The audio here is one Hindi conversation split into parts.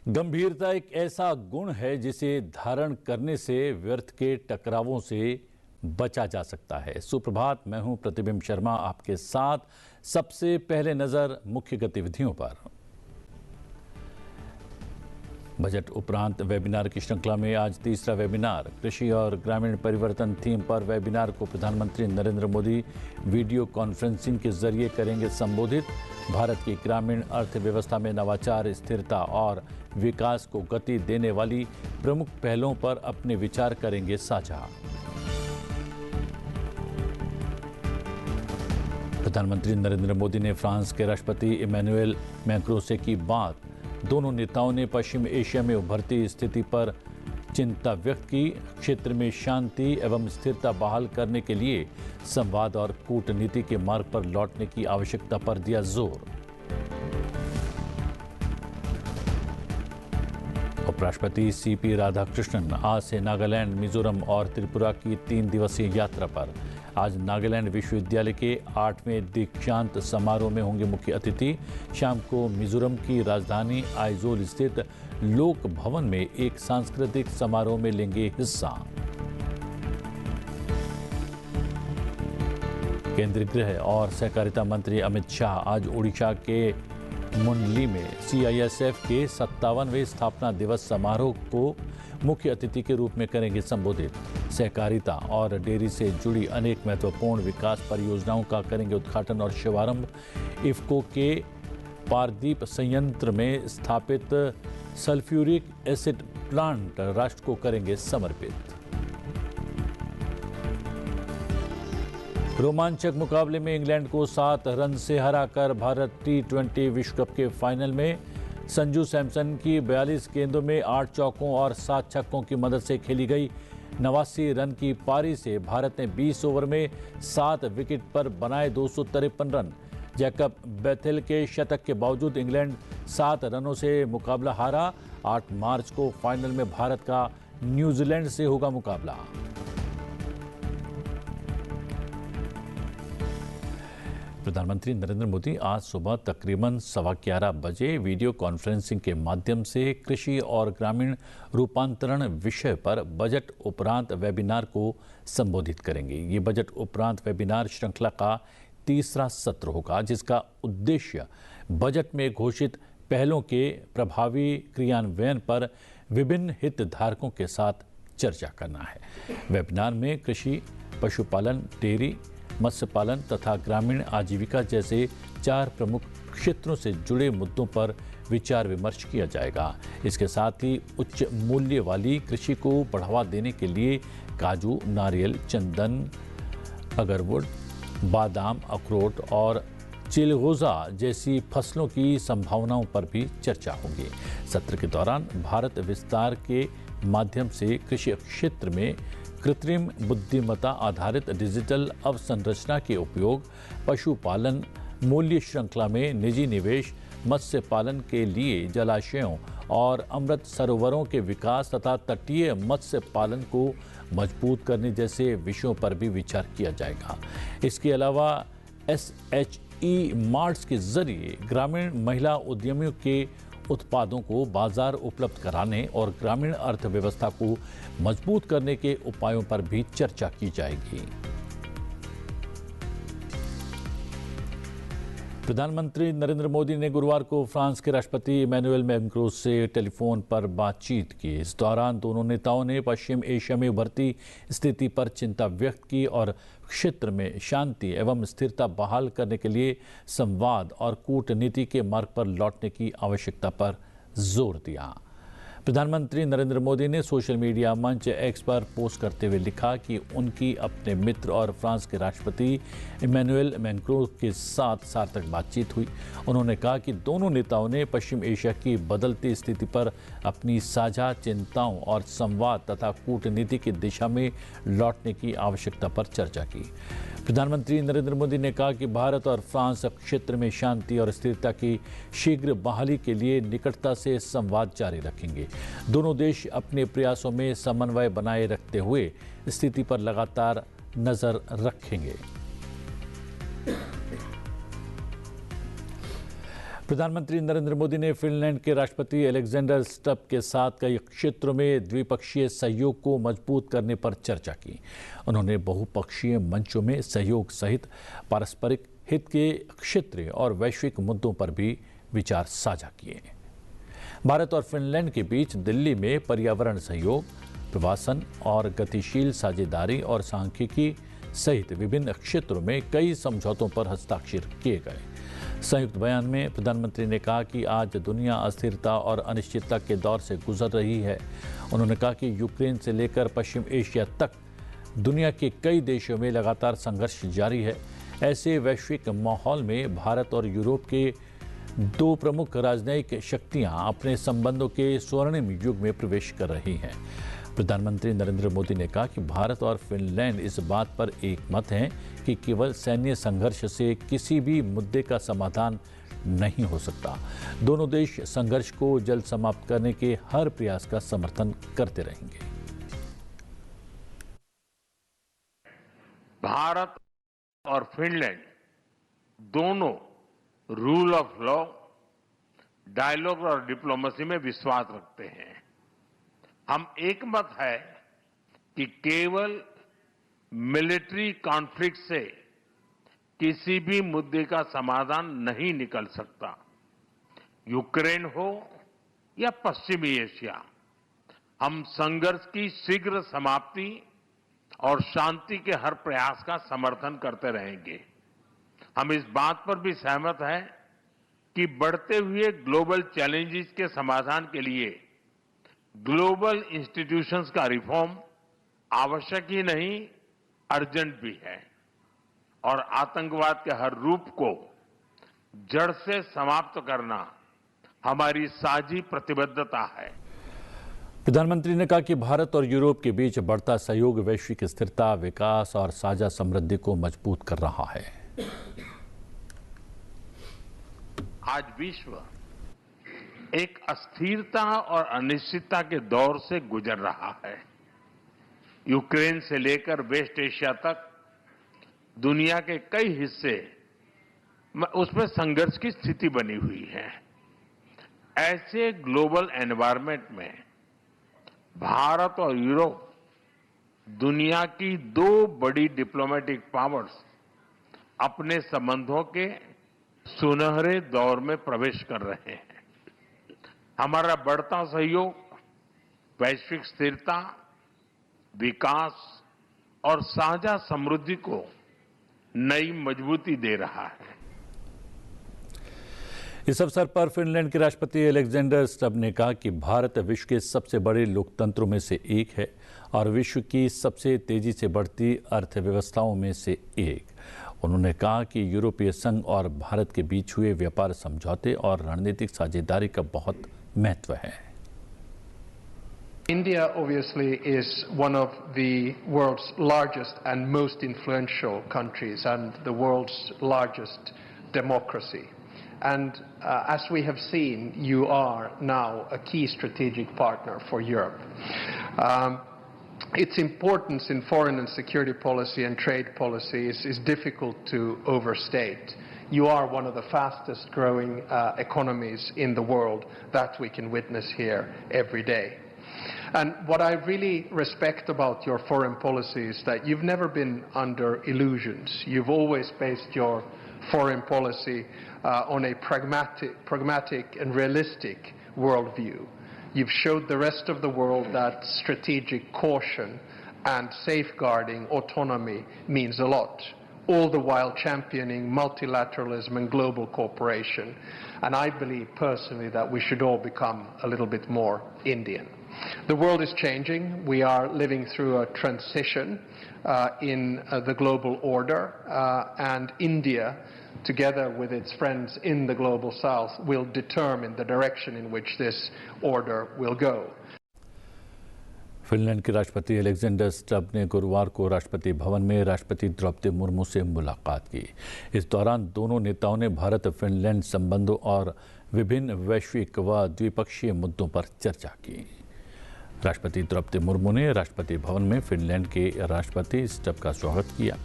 गंभीरता एक ऐसा गुण है जिसे धारण करने से व्यर्थ के टकरावों से बचा जा सकता है। सुप्रभात, मैं हूं प्रतिबिंब शर्मा, आपके साथ सबसे पहले नजर मुख्य गतिविधियों पर। बजट उपरांत वेबिनार की श्रृंखला में आज तीसरा वेबिनार कृषि और ग्रामीण परिवर्तन थीम पर वेबिनार को प्रधानमंत्री नरेंद्र मोदी वीडियो कॉन्फ्रेंसिंग के जरिए करेंगे संबोधित। भारत की ग्रामीण अर्थव्यवस्था में नवाचार, स्थिरता और विकास को गति देने वाली प्रमुख पहलों पर अपने विचार करेंगे साझा। प्रधानमंत्री नरेंद्र मोदी ने फ्रांस के राष्ट्रपति इमैनुएल मैक्रों से की बात। दोनों नेताओं ने पश्चिम एशिया में उभरती स्थिति पर चिंता व्यक्त की। क्षेत्र में शांति एवं स्थिरता बहाल करने के लिए संवाद और कूटनीति के मार्ग पर लौटने की आवश्यकता पर दिया जोर। उपराष्ट्रपति सीपी राधाकृष्णन आज से नागालैंड, मिजोरम और त्रिपुरा की 3 दिवसीय यात्रा पर। आज नागालैंड विश्वविद्यालय के 8वें दीक्षांत समारोह में होंगे मुख्य अतिथि। शाम को मिजोरम की राजधानी आइजोल स्थित लोक भवन में एक सांस्कृतिक समारोह में लेंगे हिस्सा। केंद्रीय गृह और सहकारिता मंत्री अमित शाह आज ओडिशा के मुंडली में CISF के 57वें स्थापना दिवस समारोह को मुख्य अतिथि के रूप में करेंगे संबोधित। सहकारिता और डेयरी से जुड़ी अनेक महत्वपूर्ण विकास परियोजनाओं का करेंगे उद्घाटन और शुभारंभ। इफ्को के पारदीप संयंत्र में स्थापित सल्फ्यूरिक एसिड प्लांट राष्ट्र को करेंगे समर्पित। रोमांचक मुकाबले में इंग्लैंड को 7 रन से हराकर भारत T20 विश्व कप के फाइनल में। संजू सैमसन की 42 गेंदों में 8 चौकों और 7 छक्कों की मदद से खेली गई 89 रन की पारी से भारत ने 20 ओवर में 7 विकेट पर बनाए 253 रन। जैकब बेथेल के शतक के बावजूद इंग्लैंड 7 रनों से मुकाबला हारा। 8 मार्च को फाइनल में भारत का न्यूजीलैंड से होगा मुकाबला। प्रधानमंत्री नरेंद्र मोदी आज सुबह तकरीबन 11:15 बजे वीडियो कॉन्फ्रेंसिंग के माध्यम से कृषि और ग्रामीण रूपांतरण विषय पर बजट उपरांत वेबिनार को संबोधित करेंगे। ये बजट उपरांत वेबिनार श्रृंखला का तीसरा सत्र होगा, जिसका उद्देश्य बजट में घोषित पहलों के प्रभावी क्रियान्वयन पर विभिन्न हितधारकों के साथ चर्चा करना है। वेबिनार में कृषि, पशुपालन, डेयरी, मत्स्य पालन तथा ग्रामीण आजीविका जैसे 4 प्रमुख क्षेत्रों से जुड़े मुद्दों पर विचार विमर्श किया जाएगा। इसके साथ ही उच्च मूल्य वाली कृषि को बढ़ावा देने के लिए काजू, नारियल, चंदन, अगरवुड, बादाम, अखरोट और चिलगोजा जैसी फसलों की संभावनाओं पर भी चर्चा होगी। सत्र के दौरान भारत विस्तार के माध्यम से कृषि क्षेत्र में कृत्रिम बुद्धिमत्ता आधारित डिजिटल अवसंरचना के उपयोग, पशुपालन, मूल्य श्रृंखला में निजी निवेश, मत्स्य पालन के लिए जलाशयों और अमृत सरोवरों के विकास तथा तटीय मत्स्य पालन को मजबूत करने जैसे विषयों पर भी विचार किया जाएगा। इसके अलावा SHE मार्ट्स के जरिए ग्रामीण महिला उद्यमियों के उत्पादों को बाजार उपलब्ध कराने और ग्रामीण अर्थव्यवस्था को मजबूत करने के उपायों पर भी चर्चा की जाएगी। प्रधानमंत्री नरेंद्र मोदी ने गुरुवार को फ्रांस के राष्ट्रपति इमैनुएल मैक्रों से टेलीफोन पर बातचीत की। इस दौरान दोनों नेताओं ने पश्चिम एशिया में उभरती स्थिति पर चिंता व्यक्त की और क्षेत्र में शांति एवं स्थिरता बहाल करने के लिए संवाद और कूटनीति के मार्ग पर लौटने की आवश्यकता पर जोर दिया। प्रधानमंत्री नरेंद्र मोदी ने सोशल मीडिया मंच X पर पोस्ट करते हुए लिखा कि उनकी अपने मित्र और फ्रांस के राष्ट्रपति इमैनुएल मैक्रों के साथ सार्थक बातचीत हुई। उन्होंने कहा कि दोनों नेताओं ने पश्चिम एशिया की बदलती स्थिति पर अपनी साझा चिंताओं और संवाद तथा कूटनीति की दिशा में लौटने की आवश्यकता पर चर्चा की। प्रधानमंत्री नरेंद्र मोदी ने कहा कि भारत और फ्रांस क्षेत्र में शांति और स्थिरता की शीघ्र बहाली के लिए निकटता से संवाद जारी रखेंगे। दोनों देश अपने प्रयासों में समन्वय बनाए रखते हुए स्थिति पर लगातार नजर रखेंगे। प्रधानमंत्री नरेंद्र मोदी ने फिनलैंड के राष्ट्रपति अलेक्जेंडर स्टब के साथ कई क्षेत्रों में द्विपक्षीय सहयोग को मजबूत करने पर चर्चा की। उन्होंने बहुपक्षीय मंचों में सहयोग सहित पारस्परिक हित के क्षेत्रीय और वैश्विक मुद्दों पर भी विचार साझा किए। भारत और फिनलैंड के बीच दिल्ली में पर्यावरण सहयोग, प्रवासन और गतिशील साझेदारी और सांख्यिकी सहित विभिन्न क्षेत्रों में कई समझौतों पर हस्ताक्षर किए गए। संयुक्त बयान में प्रधानमंत्री ने कहा कि आज दुनिया अस्थिरता और अनिश्चितता के दौर से गुजर रही है। उन्होंने कहा कि यूक्रेन से लेकर पश्चिम एशिया तक दुनिया के कई देशों में लगातार संघर्ष जारी है। ऐसे वैश्विक माहौल में भारत और यूरोप के दो प्रमुख राजनयिक शक्तियां अपने संबंधों के स्वर्णिम युग में प्रवेश कर रही हैं। प्रधानमंत्री नरेंद्र मोदी ने कहा कि भारत और फिनलैंड इस बात पर एक मत हैं कि केवल सैन्य संघर्ष से किसी भी मुद्दे का समाधान नहीं हो सकता। दोनों देश संघर्ष को जल्द समाप्त करने के हर प्रयास का समर्थन करते रहेंगे। भारत और फिनलैंड दोनों रूल ऑफ लॉ, डायलॉग और डिप्लोमेसी में विश्वास रखते हैं। हम एक मत है कि केवल मिलिट्री कॉन्फ्लिक्ट से किसी भी मुद्दे का समाधान नहीं निकल सकता। यूक्रेन हो या पश्चिमी एशिया, हम संघर्ष की शीघ्र समाप्ति और शांति के हर प्रयास का समर्थन करते रहेंगे। हम इस बात पर भी सहमत हैं कि बढ़ते हुए ग्लोबल चैलेंजेस के समाधान के लिए ग्लोबल इंस्टीट्यूशंस का रिफॉर्म आवश्यक ही नहीं, अर्जेंट भी है। और आतंकवाद के हर रूप को जड़ से समाप्त करना हमारी साझी प्रतिबद्धता है। प्रधानमंत्री ने कहा कि भारत और यूरोप के बीच बढ़ता सहयोग वैश्विक स्थिरता, विकास और साझा समृद्धि को मजबूत कर रहा है। आज विश्व एक अस्थिरता और अनिश्चितता के दौर से गुजर रहा है। यूक्रेन से लेकर वेस्ट एशिया तक दुनिया के कई हिस्से उसमें संघर्ष की स्थिति बनी हुई है। ऐसे ग्लोबल एनवायरनमेंट में भारत और यूरोप दुनिया की दो बड़ी डिप्लोमेटिक पावर्स अपने संबंधों के सुनहरे दौर में प्रवेश कर रहे हैं। हमारा बढ़ता सहयोग वैश्विक स्थिरता, विकास और साझा समृद्धि को नई मजबूती दे रहा है। इस अवसर पर फिनलैंड के राष्ट्रपति अलेक्जेंडर स्टब ने कहा कि भारत विश्व के सबसे बड़े लोकतंत्रों में से एक है और विश्व की सबसे तेजी से बढ़ती अर्थव्यवस्थाओं में से एक। उन्होंने कहा कि यूरोपीय संघ और भारत के बीच हुए व्यापार समझौते और रणनीतिक साझेदारी का बहुत महत्व है। India obviously is one of the world's largest and most influential countries and the world's largest democracy. And as we have seen, you are now a key strategic partner for Europe. Its importance in foreign and security policy and trade policy is difficult to overstate. You are one of the fastest growing economies in the world that we can witness here every day. And what I really respect about your foreign policy is that you've never been under illusions. You've always based your foreign policy on a pragmatic and realistic worldview. You've showed the rest of the world that strategic caution and safeguarding autonomy means a lot, all the while championing multilateralism and global cooperation. And I believe personally that we should all become a little bit more Indian. The world is changing. We are living through a transition in the global order, and India, together with its friends in the global south, will determine the direction in which this order will go. Finland के राष्ट्रपति अलेक्जेंडर स्टब ने गुरुवार को राष्ट्रपति भवन में राष्ट्रपति द्रौपदी मुर्मू से मुलाकात की। इस दौरान दोनों नेताओं ने भारत फिनलैंड संबंधों और विभिन्न वैश्विक व द्विपक्षीय मुद्दों पर चर्चा की। राष्ट्रपति द्रौपदी मुर्मू ने राष्ट्रपति भवन में फिनलैंड के राष्ट्रपति स्टब का स्वागत किया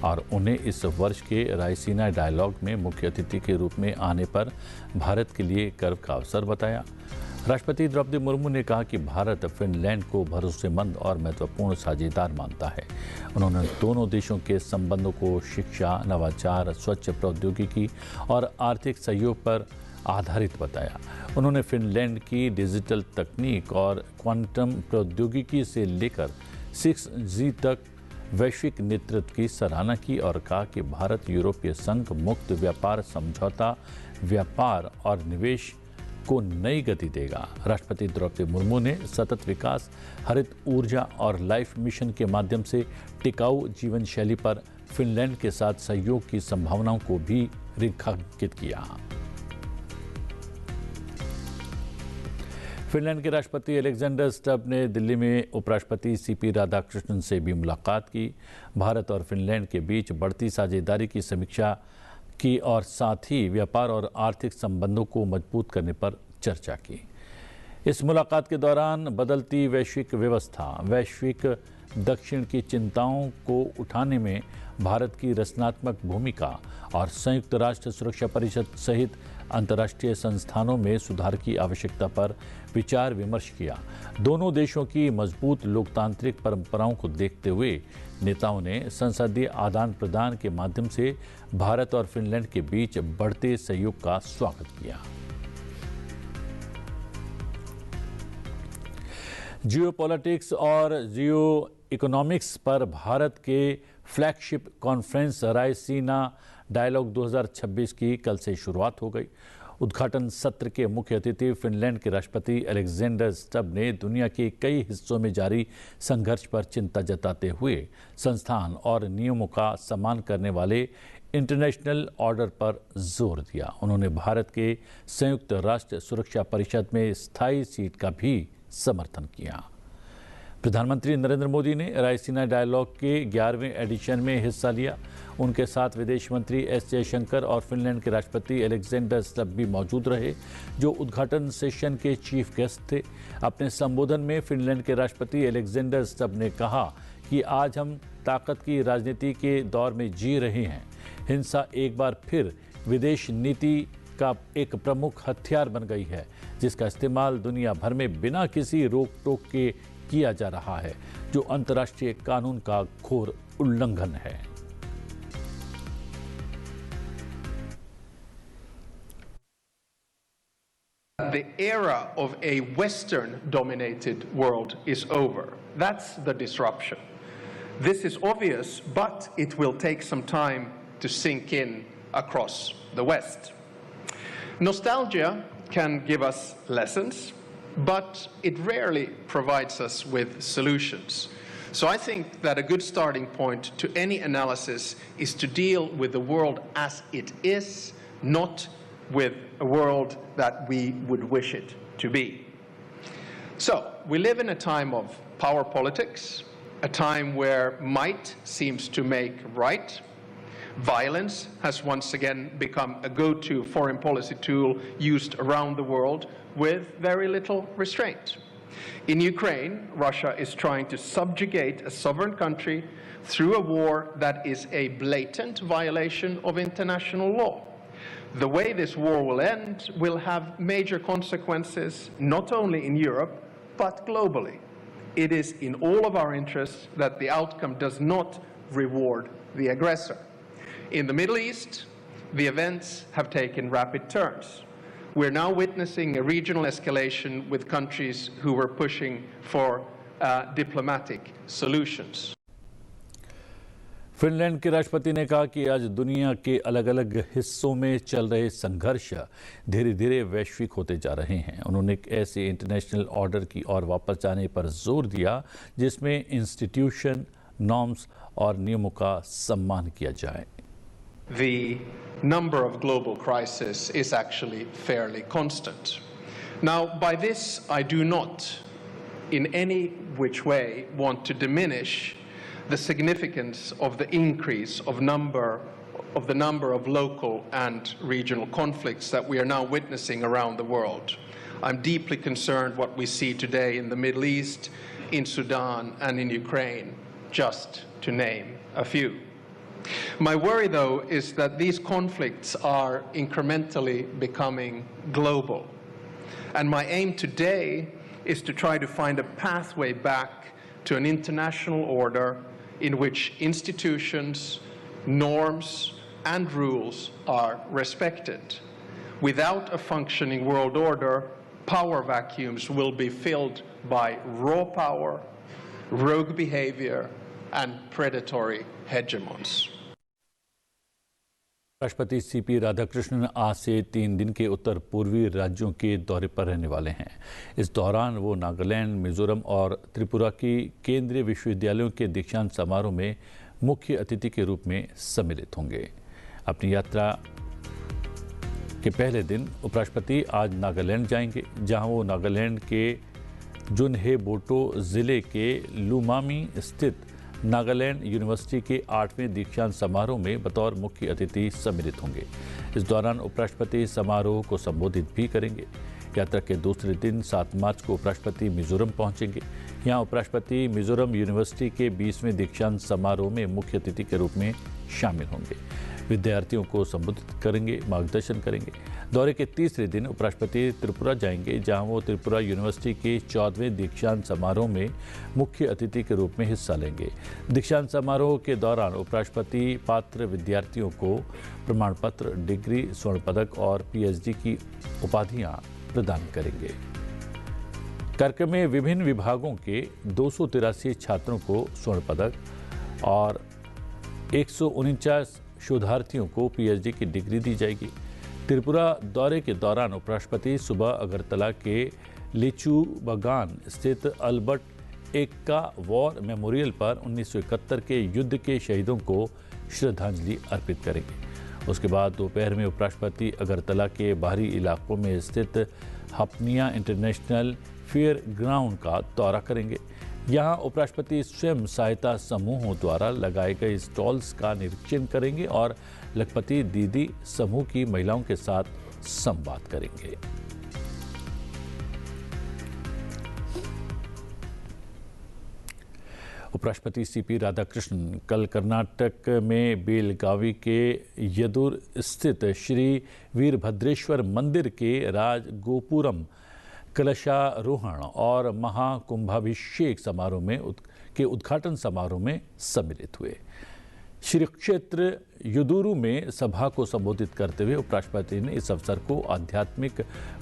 और उन्हें इस वर्ष के रायसीना डायलॉग में मुख्य अतिथि के रूप में आने पर भारत के लिए गर्व का अवसर बताया। राष्ट्रपति द्रौपदी मुर्मू ने कहा कि भारत फिनलैंड को भरोसेमंद और महत्वपूर्ण साझेदार मानता है। उन्होंने दोनों देशों के संबंधों को शिक्षा, नवाचार, स्वच्छ प्रौद्योगिकी और आर्थिक सहयोग पर आधारित बताया। उन्होंने फिनलैंड की डिजिटल तकनीक और क्वांटम प्रौद्योगिकी से लेकर 6G तक वैश्विक नेतृत्व की सराहना की और कहा कि भारत यूरोपीय संघ मुक्त व्यापार समझौता व्यापार और निवेश को नई गति देगा। राष्ट्रपति द्रौपदी मुर्मू ने सतत विकास, हरित ऊर्जा और लाइफ मिशन के माध्यम से टिकाऊ जीवन शैली पर फिनलैंड के साथ सहयोग की संभावनाओं को भी रेखांकित किया। फिनलैंड के राष्ट्रपति अलेक्जेंडर स्टब ने दिल्ली में उपराष्ट्रपति CP राधाकृष्णन से भी मुलाकात की। भारत और फिनलैंड के बीच बढ़ती साझेदारी की समीक्षा की और साथ ही व्यापार और आर्थिक संबंधों को मजबूत करने पर चर्चा की। इस मुलाकात के दौरान बदलती वैश्विक व्यवस्था, वैश्विक दक्षिण की चिंताओं को उठाने में भारत की रचनात्मक भूमिका और संयुक्त राष्ट्र सुरक्षा परिषद सहित अंतर्राष्ट्रीय संस्थानों में सुधार की आवश्यकता पर विचार विमर्श किया। दोनों देशों की मजबूत लोकतांत्रिक परंपराओं को देखते हुए नेताओं ने संसदीय आदान प्रदान के माध्यम से भारत और फिनलैंड के बीच बढ़ते सहयोग का स्वागत किया। जियोपॉलिटिक्स और जियो इकोनॉमिक्स पर भारत के फ्लैगशिप कॉन्फ्रेंस रायसीना डायलॉग 2026 की कल से शुरुआत हो गई। उद्घाटन सत्र के मुख्य अतिथि फिनलैंड के राष्ट्रपति अलेक्जेंडर स्टब ने दुनिया के कई हिस्सों में जारी संघर्ष पर चिंता जताते हुए संस्थान और नियमों का सम्मान करने वाले इंटरनेशनल ऑर्डर पर जोर दिया। उन्होंने भारत के संयुक्त राष्ट्र सुरक्षा परिषद में स्थायी सीट का भी समर्थन किया। प्रधानमंत्री नरेंद्र मोदी ने रायसीना डायलॉग के 11वें एडिशन में हिस्सा लिया। उनके साथ विदेश मंत्री S जयशंकर और फिनलैंड के राष्ट्रपति अलेक्जेंडर स्टब भी मौजूद रहे, जो उद्घाटन सेशन के चीफ गेस्ट थे। अपने संबोधन में फिनलैंड के राष्ट्रपति अलेक्जेंडर स्टब ने कहा कि आज हम ताकत की राजनीति के दौर में जी रहे हैं। हिंसा एक बार फिर विदेश नीति का एक प्रमुख हथियार बन गई है, जिसका इस्तेमाल दुनिया भर में बिना किसी रोक टोक के किया जा रहा है, जो अंतर्राष्ट्रीय कानून का घोर उल्लंघन है। The era of a Western-dominated world is over. That's the disruption. This is obvious, but it will take some time to sink in across the West. Nostalgia can give us lessons, but it rarely provides us with solutions. So I think that a good starting point to any analysis is to deal with the world as it is, not with a world that we would wish it to be. So we live in a time of power politics, a time where might seems to make right. Violence has once again become a go-to foreign policy tool used around the world with very little restraint. In Ukraine, Russia is trying to subjugate a sovereign country through a war that is a blatant violation of international law. The way this war will end will have major consequences, not only in Europe, but globally. It is in all of our interests that the outcome does not reward the aggressor. In the Middle East, the events have taken rapid turns. We're now witnessing a regional escalation with countries who were pushing for diplomatic solutions. Finland के राष्ट्रपति ने कहा कि आज दुनिया के अलग अलग हिस्सों में चल रहे संघर्ष धीरे धीरे वैश्विक होते जा रहे हैं। उन्होंने एक ऐसे इंटरनेशनल ऑर्डर की ओर वापस जाने पर जोर दिया जिसमें इंस्टीट्यूशन, नॉर्म्स और नियमों का सम्मान किया जाए। The number of global crises is actually fairly constant. Now, by this, I do not in any which way want to diminish the significance of the increase of the number of local and regional conflicts that we are now witnessing around the world. I'm deeply concerned what we see today in the Middle East, in Sudan, and in Ukraine, just to name a few. My worry, though, is that these conflicts are incrementally becoming global. And my aim today is to try to find a pathway back to an international order in which institutions, norms, and rules are respected. Without a functioning world order, power vacuums will be filled by raw power, rogue behavior, and predatory hegemons. राष्ट्रपति सीपी राधाकृष्णन आज से 3 दिन के उत्तर पूर्वी राज्यों के दौरे पर रहने वाले हैं। इस दौरान वो नागालैंड, मिजोरम और त्रिपुरा की केंद्रीय विश्वविद्यालयों के दीक्षांत समारोह में मुख्य अतिथि के रूप में सम्मिलित होंगे। अपनी यात्रा के पहले दिन उपराष्ट्रपति आज नागालैंड जाएंगे, जहां वो नागालैंड के जुनहेबोटो जिले के लुमामी स्थित नागालैंड यूनिवर्सिटी के 8वें दीक्षांत समारोह में बतौर मुख्य अतिथि सम्मिलित होंगे। इस दौरान उपराष्ट्रपति समारोह को संबोधित भी करेंगे। यात्रा के दूसरे दिन 7 मार्च को उपराष्ट्रपति मिजोरम पहुंचेंगे। यहां उपराष्ट्रपति मिजोरम यूनिवर्सिटी के 20वें दीक्षांत समारोह में मुख्य अतिथि के रूप में शामिल होंगे। विद्यार्थियों को संबोधित करेंगे, मार्गदर्शन करेंगे। दौरे के तीसरे दिन उपराष्ट्रपति त्रिपुरा जाएंगे, जहां वो त्रिपुरा यूनिवर्सिटी के 14वें दीक्षांत समारोह में मुख्य अतिथि के रूप में हिस्सा लेंगे। दीक्षांत समारोह के दौरान उपराष्ट्रपति पात्र विद्यार्थियों को प्रमाण पत्र, डिग्री, स्वर्ण पदक और पीएचडी की उपाधियां प्रदान करेंगे। कार्यक्रम में विभिन्न विभागों के 283 छात्रों को स्वर्ण पदक और 149 शोधार्थियों को पीएचडी की डिग्री दी जाएगी। त्रिपुरा दौरे के दौरान उपराष्ट्रपति सुबह अगरतला के लिचू बगान स्थित अल्बर्ट एक्का वॉर मेमोरियल पर 1971 के युद्ध के शहीदों को श्रद्धांजलि अर्पित करेंगे। उसके बाद दोपहर में उपराष्ट्रपति अगरतला के बाहरी इलाकों में स्थित हपनिया इंटरनेशनल फेयर ग्राउंड का दौरा करेंगे। यहाँ उपराष्ट्रपति स्वयं सहायता समूहों द्वारा लगाए गए स्टॉल्स का निरीक्षण करेंगे और लखपति दीदी समूह की महिलाओं के साथ संवाद करेंगे। उपराष्ट्रपति सीपी राधाकृष्णन कल कर्नाटक में बेलगावी के यदूर स्थित श्री वीरभद्रेश्वर मंदिर के राजगोपुरम कलशारोहण और महाकुंभाभिषेक समारोह में के उद्घाटन समारोह में सम्मिलित हुए। श्री क्षेत्र युदूरू में सभा को संबोधित करते हुए उपराष्ट्रपति ने इस अवसर को आध्यात्मिक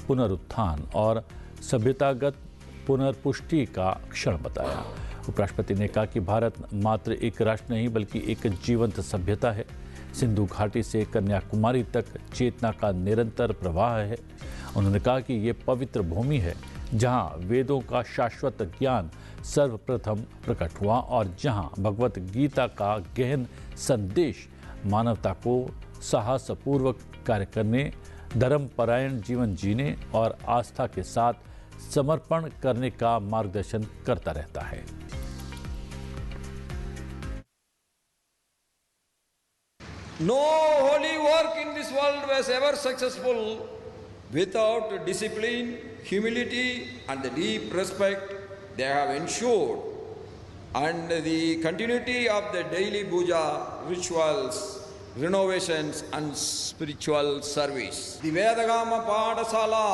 पुनरुत्थान और सभ्यतागत पुनर्पुष्टि का क्षण बताया। उपराष्ट्रपति ने कहा कि भारत मात्र एक राष्ट्र नहीं बल्कि एक जीवंत सभ्यता है। सिंधु घाटी से कन्याकुमारी तक चेतना का निरंतर प्रवाह है। उन्होंने कहा कि ये पवित्र भूमि है जहां वेदों का शाश्वत ज्ञान सर्वप्रथम प्रकट हुआ और जहां भगवत गीता का गहन संदेश मानवता को साहसपूर्वक कार्य करने, धर्मपरायण जीवन जीने और आस्था के साथ समर्पण करने का मार्गदर्शन करता रहता है। No holy work in this world was ever successful without discipline, humility, and the deep respect they have ensured, and the continuity of the daily puja rituals, renovations, and spiritual service. The Vedagama Padasala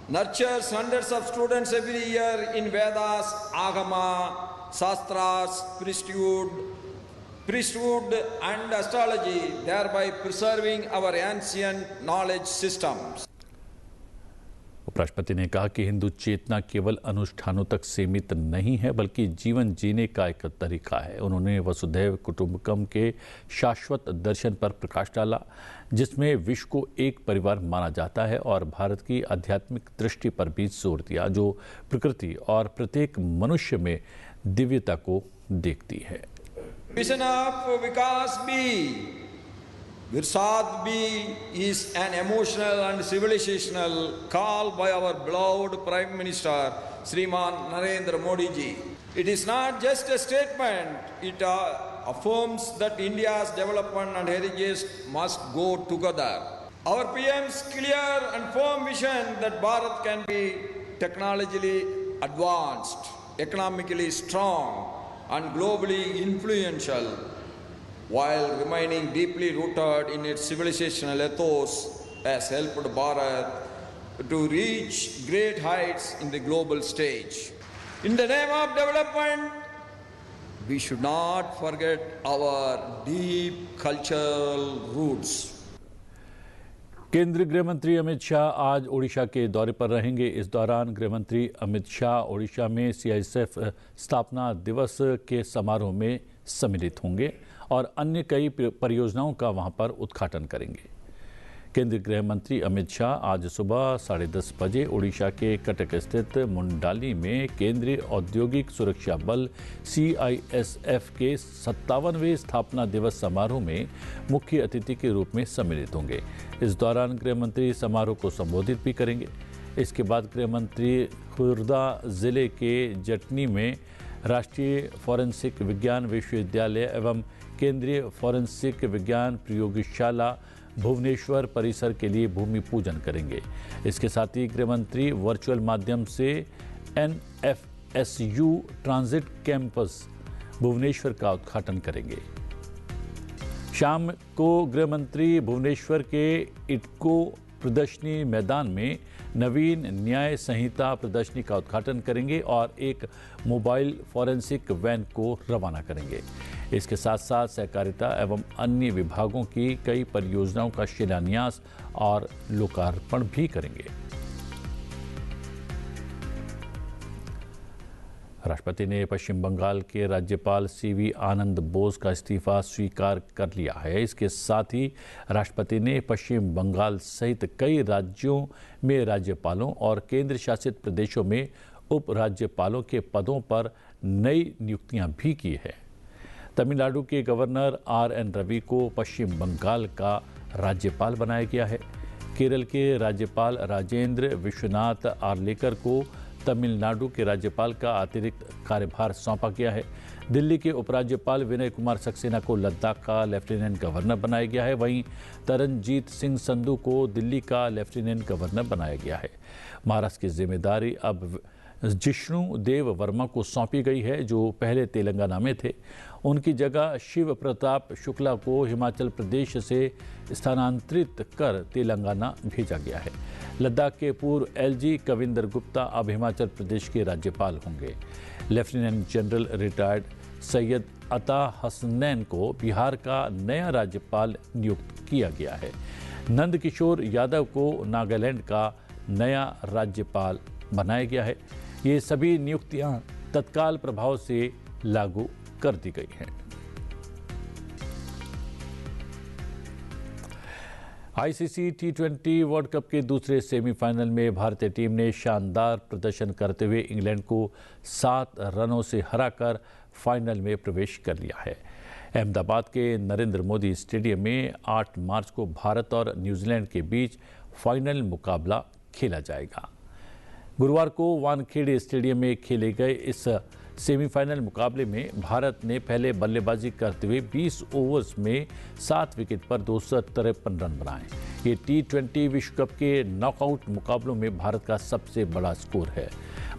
nurtures hundreds of students every year in Vedas, Agama, Shastras, priesthood and astrology, thereby preserving our ancient knowledge systems. उपराष्ट्रपति ने कहा कि हिंदू चेतना केवल अनुष्ठानों तक सीमित नहीं है बल्कि जीवन जीने का एक तरीका है। उन्होंने वसुधैव कुटुंबकम के शाश्वत दर्शन पर प्रकाश डाला, जिसमें विश्व को एक परिवार माना जाता है, और भारत की आध्यात्मिक दृष्टि पर भी जोर दिया, जो प्रकृति और प्रत्येक मनुष्य में दिव्यता को देखती है। Vision of Vikas B, Virsad B is an emotional and civilizational call by our beloved Prime Minister Sriman Narendra Modi ji. It is not just a statement, it affirms that India's development and heritage must go together. Our PM's clear and firm vision that Bharat can be technologically advanced, economically strong, and globally influential while remaining deeply rooted in its civilizational ethos has helped Bharat to reach great heights in the global stage. In the name of development, we should not forget our deep cultural roots. केंद्रीय गृह मंत्री अमित शाह आज ओडिशा के दौरे पर रहेंगे। इस दौरान गृह मंत्री अमित शाह ओडिशा में सीआईएसएफ स्थापना दिवस के समारोह में सम्मिलित होंगे और अन्य कई परियोजनाओं का वहां पर उद्घाटन करेंगे। केंद्रीय गृह मंत्री अमित शाह आज सुबह 10:30 बजे ओडिशा के कटक स्थित मुंडाली में केंद्रीय औद्योगिक सुरक्षा बल सीआईएसएफ के 57वें स्थापना दिवस समारोह में मुख्य अतिथि के रूप में सम्मिलित होंगे। इस दौरान गृह मंत्री समारोह को संबोधित भी करेंगे। इसके बाद गृह मंत्री खुर्दा जिले के जटनी में राष्ट्रीय फॉरेंसिक विज्ञान विश्वविद्यालय एवं केंद्रीय फॉरेंसिक विज्ञान प्रयोगशाला भुवनेश्वर परिसर के लिए भूमि पूजन करेंगे। इसके साथ ही गृह मंत्री वर्चुअल माध्यम से एनएफएसयू ट्रांजिट कैंपस भुवनेश्वर का उद्घाटन करेंगे। शाम को गृह मंत्री भुवनेश्वर के इटको प्रदर्शनी मैदान में नवीन न्याय संहिता प्रदर्शनी का उद्घाटन करेंगे और एक मोबाइल फॉरेंसिक वैन को रवाना करेंगे। इसके साथ साथ सहकारिता एवं अन्य विभागों की कई परियोजनाओं का शिलान्यास और लोकार्पण भी करेंगे। राष्ट्रपति ने पश्चिम बंगाल के राज्यपाल सीवी आनंद बोस का इस्तीफा स्वीकार कर लिया है। इसके साथ ही राष्ट्रपति ने पश्चिम बंगाल सहित कई राज्यों में राज्यपालों और केंद्र शासित प्रदेशों में उपराज्यपालों के पदों पर नई नियुक्तियां भी की है। तमिलनाडु के गवर्नर आर.एन. रवि को पश्चिम बंगाल का राज्यपाल बनाया गया है। केरल के राज्यपाल राजेंद्र विश्वनाथ आर्लेकर को तमिलनाडु के राज्यपाल का अतिरिक्त कार्यभार सौंपा गया है। दिल्ली के उपराज्यपाल विनय कुमार सक्सेना को लद्दाख का लेफ्टिनेंट गवर्नर बनाया गया है। वहीं तरनजीत सिंह संधू को दिल्ली का लेफ्टिनेंट गवर्नर बनाया गया है। महाराष्ट्र की जिम्मेदारी अब जिष्णु देव वर्मा को सौंपी गई है, जो पहले तेलंगाना में थे। उनकी जगह शिव प्रताप शुक्ला को हिमाचल प्रदेश से स्थानांतरित कर तेलंगाना भेजा गया है। लद्दाख के पूर्व एलजी कविंदर गुप्ता अब हिमाचल प्रदेश के राज्यपाल होंगे। लेफ्टिनेंट जनरल रिटायर्ड सैयद अता हसनैन को बिहार का नया राज्यपाल नियुक्त किया गया है। नंदकिशोर यादव को नागालैंड का नया राज्यपाल बनाया गया है। ये सभी नियुक्तियां तत्काल प्रभाव से लागू कर दी गई हैं। आईसीसी टी20 वर्ल्ड कप के दूसरे सेमीफाइनल में भारतीय टीम ने शानदार प्रदर्शन करते हुए इंग्लैंड को 7 रनों से हराकर फाइनल में प्रवेश कर लिया है। अहमदाबाद के नरेंद्र मोदी स्टेडियम में 8 मार्च को भारत और न्यूजीलैंड के बीच फाइनल मुकाबला खेला जाएगा। गुरुवार को वानखेड़े स्टेडियम में खेले गए इस सेमीफाइनल मुकाबले में भारत ने पहले बल्लेबाजी करते हुए 20 ओवर्स में 7 विकेट पर 253 रन बनाए। ये टी20 विश्व कप के नॉकआउट मुकाबलों में भारत का सबसे बड़ा स्कोर है।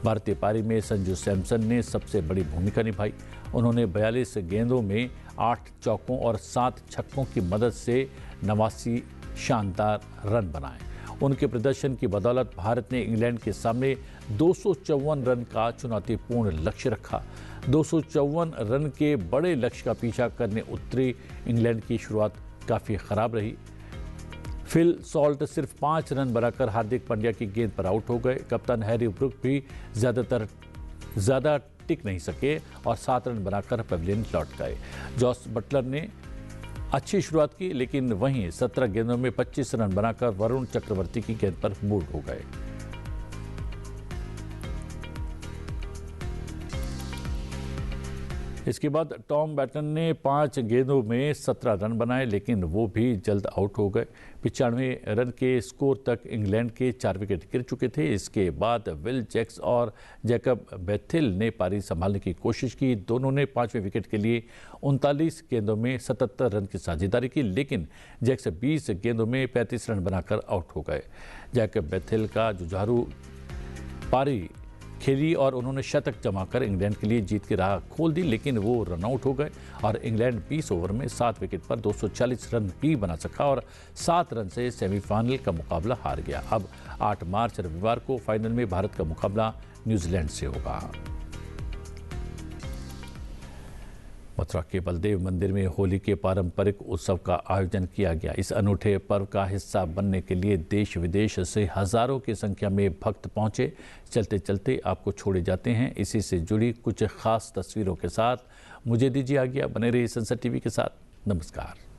भारतीय पारी में संजू सैमसन ने सबसे बड़ी भूमिका निभाई। उन्होंने 42 गेंदों में 8 चौकों और 7 छक्कों की मदद से 89 शानदार रन बनाए। उनके प्रदर्शन की बदौलत भारत ने इंग्लैंड के सामने 254 रन का चुनौतीपूर्ण लक्ष्य रखा। 254 रन के बड़े लक्ष्य का पीछा करने उतरी इंग्लैंड की शुरुआत काफ़ी खराब रही। फिल सॉल्ट सिर्फ 5 रन बनाकर हार्दिक पांड्या की गेंद पर आउट हो गए। कप्तान हैरी ब्रूक भी ज़्यादा टिक नहीं सके और 7 रन बनाकर पवेलियन लौट गए। जॉस बटलर ने अच्छी शुरुआत की, लेकिन वहीं 17 गेंदों में 25 रन बनाकर वरुण चक्रवर्ती की गेंद पर बोल्ड हो गए। इसके बाद टॉम बैटन ने 5 गेंदों में 17 रन बनाए, लेकिन वो भी जल्द आउट हो गए। 95 रन के स्कोर तक इंग्लैंड के 4 विकेट गिर चुके थे। इसके बाद विल जैक्स और जैकब बेथिल ने पारी संभालने की कोशिश की। दोनों ने 5वें विकेट के लिए 39 गेंदों में 77 रन की साझेदारी की, लेकिन जैक्स 20 गेंदों में 35 रन बनाकर आउट हो गए। जैकब बेथिल का जुझारू पारी खेली और उन्होंने शतक जमाकर इंग्लैंड के लिए जीत की राह खोल दी, लेकिन वो रनआउट हो गए और इंग्लैंड 20 ओवर में 7 विकेट पर 240 रन ही बना सका और 7 रन से सेमीफाइनल का मुकाबला हार गया। अब 8 मार्च रविवार को फाइनल में भारत का मुकाबला न्यूजीलैंड से होगा। मथुरा के बलदेव मंदिर में होली के पारंपरिक उत्सव का आयोजन किया गया। इस अनूठे पर्व का हिस्सा बनने के लिए देश विदेश से हजारों की संख्या में भक्त पहुंचे। चलते चलते आपको छोड़े जाते हैं इसी से जुड़ी कुछ खास तस्वीरों के साथ। मुझे दीजिए आज्ञा, बने रहिए संसद टीवी के साथ। नमस्कार।